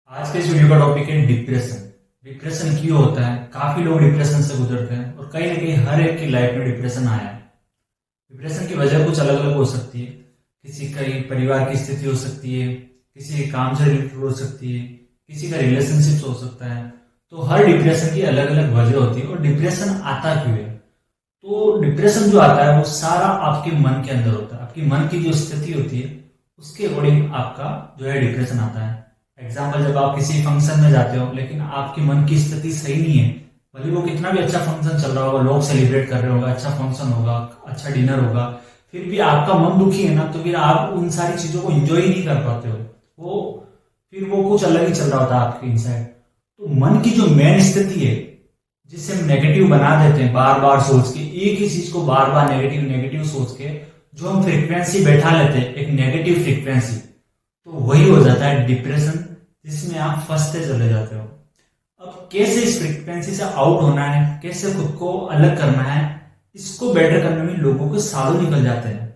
आज के इस वीडियो का टॉपिक है डिप्रेशन। डिप्रेशन क्यों होता है? काफी लोग डिप्रेशन से गुजरते हैं और कहीं ना कहीं हर एक की लाइफ में डिप्रेशन आया है। डिप्रेशन की वजह कुछ अलग अलग हो सकती है। किसी का परिवार की स्थिति हो सकती है, किसी के काम से रिलेटेड हो सकती है, किसी का रिलेशनशिप हो सकता है। तो हर डिप्रेशन की अलग अलग वजह होती है। और डिप्रेशन आता क्यों है? तो डिप्रेशन जो आता है वो सारा आपके मन के अंदर होता है। आपकी मन की जो स्थिति होती है उसके अकॉर्डिंग आपका जो है डिप्रेशन आता है। एग्जाम्पल, जब आप किसी फंक्शन में जाते हो लेकिन आपकी मन की स्थिति सही नहीं है, भले वो कितना भी अच्छा फंक्शन चल रहा होगा, लोग सेलिब्रेट कर रहे होगा, अच्छा फंक्शन होगा, अच्छा डिनर होगा, फिर भी आपका मन दुखी है ना, तो फिर आप उन सारी चीजों को एंजॉय ही नहीं कर पाते हो। वो कुछ अलग ही चल रहा होता है आपके इनसाइड। तो मन की जो मेन स्थिति है जिसे हम नेगेटिव बना देते हैं, बार बार सोच के एक ही चीज को बार बार नेगेटिव नेगेटिव सोच के जो हम फ्रीक्वेंसी बैठा लेते हैं, एक नेगेटिव फ्रीक्वेंसी, तो वही हो जाता है डिप्रेशन, जिसमें आप फंसते चले जाते हो। अब कैसे इस फ्रीक्वेंसी से आउट होना है, कैसे खुद को अलग करना है, इसको बेटर करने में लोगों के सालों निकल जाते हैं।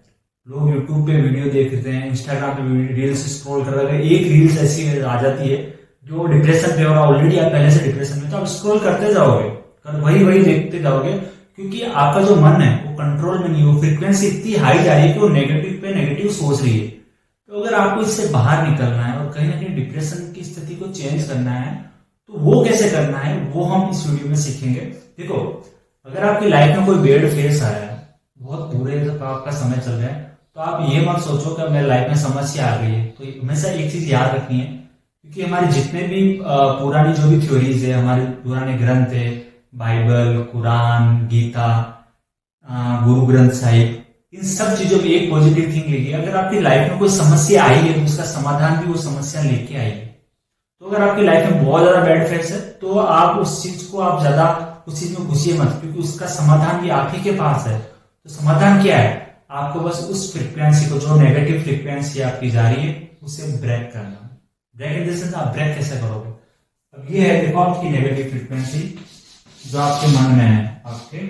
लोग यूट्यूब पे वीडियो देखते हैं, इंस्टाग्राम पे रील्स स्क्रॉल कर रहे हैं, एक रील्स ऐसी आ जाती है जो डिप्रेशन पे, और ऑलरेडी आप पहले से डिप्रेशन में, तो आप स्क्रॉल करते जाओगे, वही वही देखते जाओगे, क्योंकि आपका जो मन है वो कंट्रोल में नहीं, वो फ्रीक्वेंसी इतनी हाई जा रही है कि वो नेगेटिव पे नेगेटिव सोच रही है। तो अगर आपको इससे बाहर निकलना है और कहीं ना कहीं डिप्रेशन की स्थिति को चेंज करना है, तो वो कैसे करना है वो हम इस वीडियो में सीखेंगे। देखो, अगर आपकी लाइफ में कोई बैड फेस आया है, बहुत बुरे आपका समय चल रहा है, तो आप ये मत सोचो कि मेरी लाइफ में समस्या आ गई है। तो हमेशा एक चीज याद रखनी है, क्योंकि हमारे जितने भी पुरानी जो भी थ्योरीज है, हमारे पुराने ग्रंथ है, बाइबल, कुरान, गीता, गुरु ग्रंथ साहिब, इन सब चीजों में एक पॉजिटिव थिंग लिखी है। अगर आपकी लाइफ में कोई समस्या आई है तो उसका समाधान भी वो समस्या लेके आई है। तो अगर आपकी लाइफ में बहुत ज्यादा बैड फेस है तो आप उस चीज को आप ज्यादा उस चीज में घुसिए मत, क्योंकि उसका समाधान भी आप ही के पास है। तो समाधान क्या है? आपको बस उस फ्रिक्वेंसी को, जो नेगेटिव फ्रिक्वेंसी आपकी जा रही है, उसे ब्रेक करना। ब्रेक इन द सेंस, आप ब्रेक कैसे करोगे? अब ये है, देखो, आपकी नेगेटिव फ्रिक्वेंसी जो आपके मन में है, आपके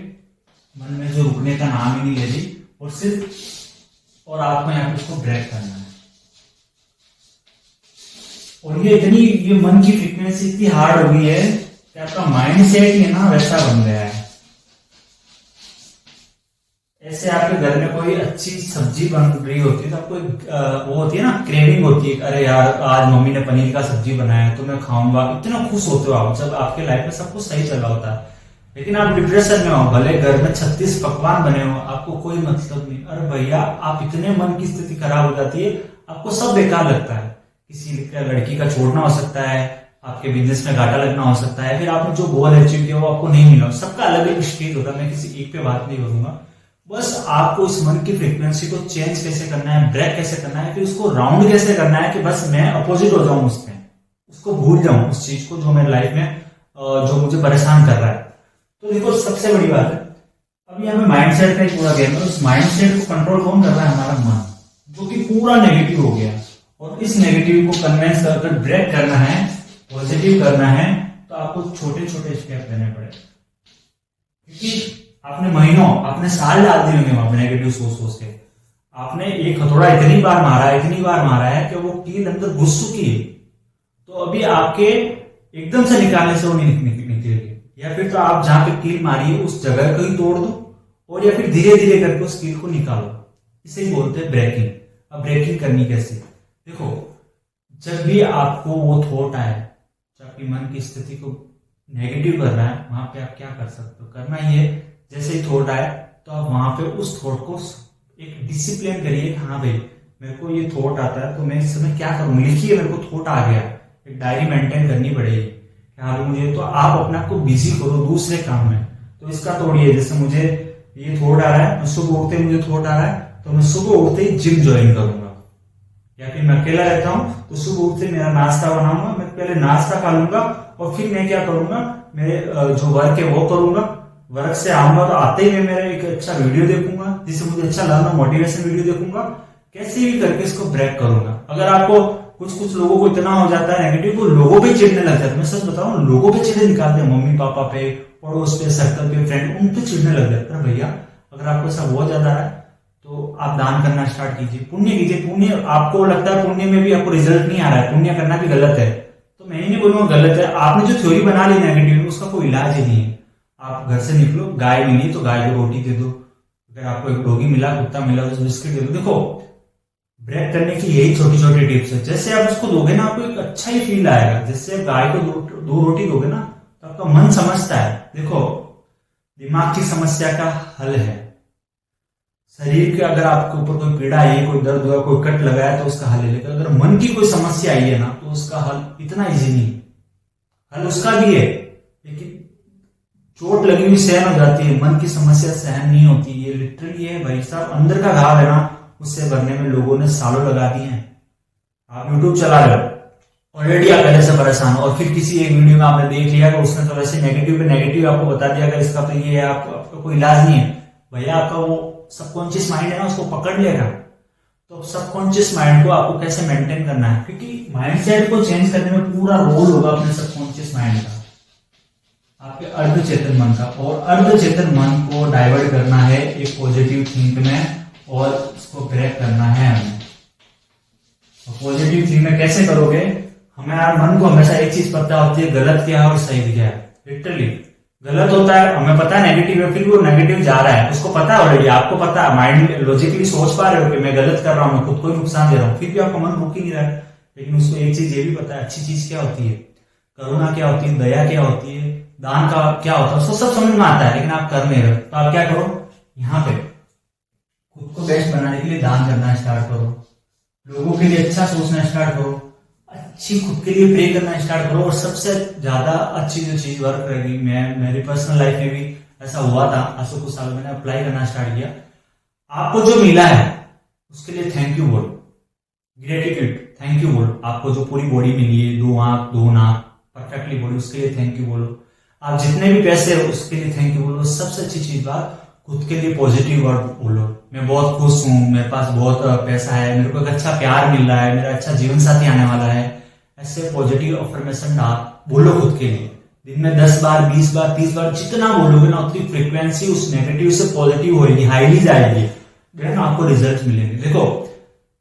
मन में जो रुकने का नाम ही नहीं ले रही, और सिर्फ और आपको यहाँ पे उसको ब्रेक करना है। और ये मन की फ्रीक्वेंसी इतनी हार्ड हो गई है कि आपका माइंड सेट ही है ना वैसा बन गया है। ऐसे आपके घर में कोई अच्छी सब्जी बन रही होती है तो आपको वो होती है ना, क्रेविंग होती है, अरे यार आज मम्मी ने पनीर का सब्जी बनाया है तो मैं खाऊंगा। इतना खुश होते हो आप जब आपके लाइफ में सब कुछ सही चल रहा होता है। लेकिन आप डिप्रेशन में हो, भले घर में 36 पकवान बने हो, आपको कोई मतलब नहीं। अरे भैया, आप इतने मन की स्थिति खराब हो जाती है, आपको सब बेकार लगता है। किसी लड़की का छोड़ना हो सकता है, आपके बिजनेस में घाटा लगना हो सकता है, फिर आपने जो गोल अचीव किया वो आपको नहीं मिला। सबका अलग अलग स्टेज होता है, मैं किसी एक पे बात नहीं करूंगा। बस आपको इस मन की फ्रिक्वेंसी को चेंज कैसे करना है, ब्रेक कैसे करना है, फिर उसको राउंड कैसे करना है कि बस मैं अपोजिट हो जाऊं उसमें, उसको भूल जाऊं उस चीज को जो मेरे लाइफ में जो मुझे परेशान कर रहा है। तो देखो, सबसे बड़ी बात है, अभी हमें माइंडसेट का पूरा गेम है। उस माइंडसेट को कंट्रोल कौन कर रहा है? हमारा मन, जो कि पूरा नेगेटिव हो गया। और इस नेगेटिव को कन्वेंस कर ब्रेक करना है, पॉजिटिव करना है, तो आपको छोटे छोटे स्टेप लेने पड़े। क्योंकि आपने महीनों, आपने साल डाल दिए होंगे वहां पे नेगेटिव सोच सोच के। आपने एक हथौड़ा इतनी बार मारा है कि वो कील अंदर घुस चुकी है। तो अभी आपके एकदम से निकालने से वो नहीं निकलेगी। या फिर तो आप जहां पे कील मारी है उस जगह को ही तोड़ दो, और या फिर धीरे धीरे करके उस कील को निकालो। इसे ही बोलते हैं ब्रेकिंग। अब ब्रेकिंग करनी कैसे? देखो, जब भी आपको वो थॉट आए, जब आपकी मन की स्थिति को नेगेटिव कर रहा है, वहां पे आप क्या कर सकते हो? करना ही है, जैसे ही थॉट आए तो आप वहां पे उस थॉट को एक डिसिप्लिन करिए। हाँ भाई, मेरे को ये थॉट आता है तो मैं इस समय क्या करूं, लिखिए, मेरे को थॉट आ गया, एक डायरी मेंटेन करनी पड़ेगी। हाँ मुझे, तो आप अपने आप को बिजी करो दूसरे काम में। तो इसका तोड़िए, जैसे मुझे ये थॉट आ रहा है, मैं सुबह उठते मुझे थॉट आ रहा है, तो मैं सुबह उठते ही जिम ज्वाइन करूंगा। या फिर मैं अकेला रहता हूं तो सुबह उठते मेरा नाश्ता बनाऊंगा, मैं पहले नाश्ता खा लूंगा, और फिर मैं क्या करूंगा, मेरे जो वर्क है वो करूंगा। वर्क से आऊंगा तो आते ही मैं मेरा एक अच्छा वीडियो देखूंगा, जिससे मुझे अच्छा लगना, मोटिवेशन वीडियो देखूंगा। कैसे भी करके इसको ब्रेक करूंगा। अगर आपको कुछ लोगों को इतना हो जाता है नेगेटिव, वो लोगों पे चिढ़ने लग जाता है। मैं सच बताऊं, लोगों पे चिढ़े निकालते हैं, मम्मी पापा पे, पड़ोस पे, सर्कल पे, फ्रेंड, उन पे चिढ़ने लग जाता है। भैया, अगर आपको ऐसा बहुत ज्यादा है तो आप दान करना स्टार्ट कीजिए, पुण्य कीजिए। पुण्य, आपको लगता है पुण्य में भी आपको रिजल्ट नहीं आ रहा है, पुण्य करना भी गलत है, तो मैं ही नहीं बोलूंगा गलत है, आपने जो थ्योरी बना ली नेगेटिव उसका कोई इलाज ही नहीं है। आप घर से निकलो, गाय मिली तो गाय को रोटी दे दो, अगर आपको एक डॉगी मिला, कुत्ता मिला तो बिस्किट दे दो। देखो ब्रेक करने की यही छोटी छोटी टिप्स है, जैसे आप उसको दोगे ना आपको एक अच्छा ही फील आएगा। जैसे आप गाय को दो रोटी दोगे ना तो आपका मन समझता है। देखो दिमाग की समस्या का हल है, शरीर के अगर आपके ऊपर कोई पीड़ा आई है, कोई दर्द हुआ, कोई कट लगा है तो उसका हल है, लेकिन अगर मन की कोई समस्या आई है ना तो उसका हल इतना इजी नहीं। हल उसका भी है लेकिन चोट लगी हुई सहन हो जाती है, मन की समस्या सहन नहीं होती। ये लिटरली है भाई साहब, अंदर का घाव है ना, उससे भरने में लोगों ने सालों लगा दिए हैं। आप यूट्यूब चला रहे हो, ऑलरेडी आप पहले से परेशान हो, और फिर किसी एक वीडियो में आपने देख लिया कि उसने तो वैसे नेगेटिव पे नेगेटिव आपको बता दिया कि इसका तो ये है, आपका कोई इलाज नहीं है। भैया आपका वो सबकॉन्शियस माइंड है ना, उसको पकड़ लेगा। तो सबकॉन्शियस माइंड को आपको कैसे मेंटेन करना है, क्योंकि माइंडसेट को चेंज करने में पूरा रोल होगा अपने सबकॉन्शियस माइंड का, आपके अर्धचेतन मन का। और अर्धचेतन मन को डाइवर्ट करना है एक पॉजिटिव थिंक में, और उसको ब्रेक करना है हमें। पॉजिटिव थिंक में कैसे करोगे, हमें यार मन को हमेशा एक चीज पता होती है, गलत क्या है और सही क्या है। लिटरली गलत होता है, हमें पता है नेगेटिव है, फिर वो नेगेटिव जा रहा है, उसको पता है ऑलरेडी, आपको पता है, माइंड लॉजिकली सोच पा रहे हो कि मैं गलत कर रहा हूं, मैं खुद को ही नुकसान दे रहा हूं, फिर भी आपका मन रुक ही नहीं रहा है। लेकिन उसको एक चीज ये भी पता है, अच्छी चीज क्या होती है, करुणा क्या होती है, दया क्या होती है, दान का क्या होता है, उसको सब समझ में आता है, लेकिन आप कर नहीं रहे। तो आप क्या करो, यहाँ पे खुद को बेस्ट बनाने के लिए दान करना स्टार्ट करो, लोगों के लिए अच्छा सोचना स्टार्ट करो, अच्छी खुद के लिए प्रे करना स्टार्ट करो। और सबसे ज्यादा अच्छी जो चीज वर्क करेगी, मेरी पर्सनल लाइफ में भी ऐसा हुआ था, आज से कुछ साल मैंने अप्लाई करना स्टार्ट किया। आपको जो मिला है उसके लिए थैंक यू बोलो, ग्रेटिट्यूड, थैंक यू बोलो। आपको जो पूरी बॉडी मिली है, 2 आंख 2 नाक परफेक्टली बॉडी, उसके लिए थैंक यू बोलो। आप जितने भी पैसे हो उसके लिए थैंक यू बोलो। सबसे अच्छी चीज बात, खुद के लिए पॉजिटिव वर्ड बोलो, मैं बहुत खुश हूं, मेरे पास बहुत पैसा है, मेरे को एक अच्छा प्यार मिल रहा है, मेरा अच्छा जीवन साथी आने वाला है। ऐसे पॉजिटिव अफर्मेशन आप बोलो खुद के लिए, दिन में 10 बार 20 बार 30 बार जितना बोलोगे ना उतनी फ्रीक्वेंसी उस नेगेटिव से पॉजिटिव होगी, हाईली जाएगी, देन आपको रिजल्ट मिलेंगे। देखो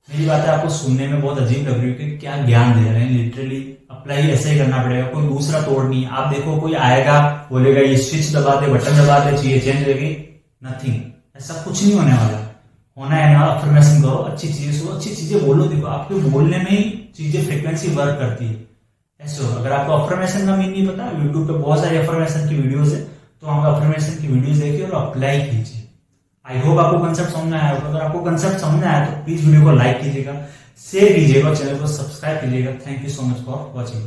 मेरी बात है आपको सुनने में बहुत अजीब लग रही है कि क्या ज्ञान दे रहे हैं, लिटरली अप्लाई ऐसे ही करना पड़ेगा, कोई दूसरा तोड़ नहीं। आप देखो कोई आएगा बोलेगा ये स्विच दबा दे, बटन दबा दे, चीजें चेंज होगी, नथिंग, ऐसा कुछ नहीं होने वाला। होना है ना, अफर्मेशन करो, अच्छी चीजें सुनो, अच्छी चीजें बोलो। देखो आपके बोलने में ही चीजें फ्रीक्वेंसी वर्क करती है। ऐसे हो, अगर आपको अफर्मेशन का मीन नहीं पता, यूट्यूब पे बहुत सारी अफर्मेशन की वीडियोस है, तो आप अफर्मेशन की वीडियोस देखिए और अप्लाई कीजिए। आई होप आपको कंसेप्ट समझ में आया होगा। अगर आपको कंसेप्ट समझ में आया तो प्लीज वीडियो को लाइक कीजिएगा, शेयर कीजिएगा, चैनल को सब्सक्राइब कीजिएगा। Thank you so much for watching.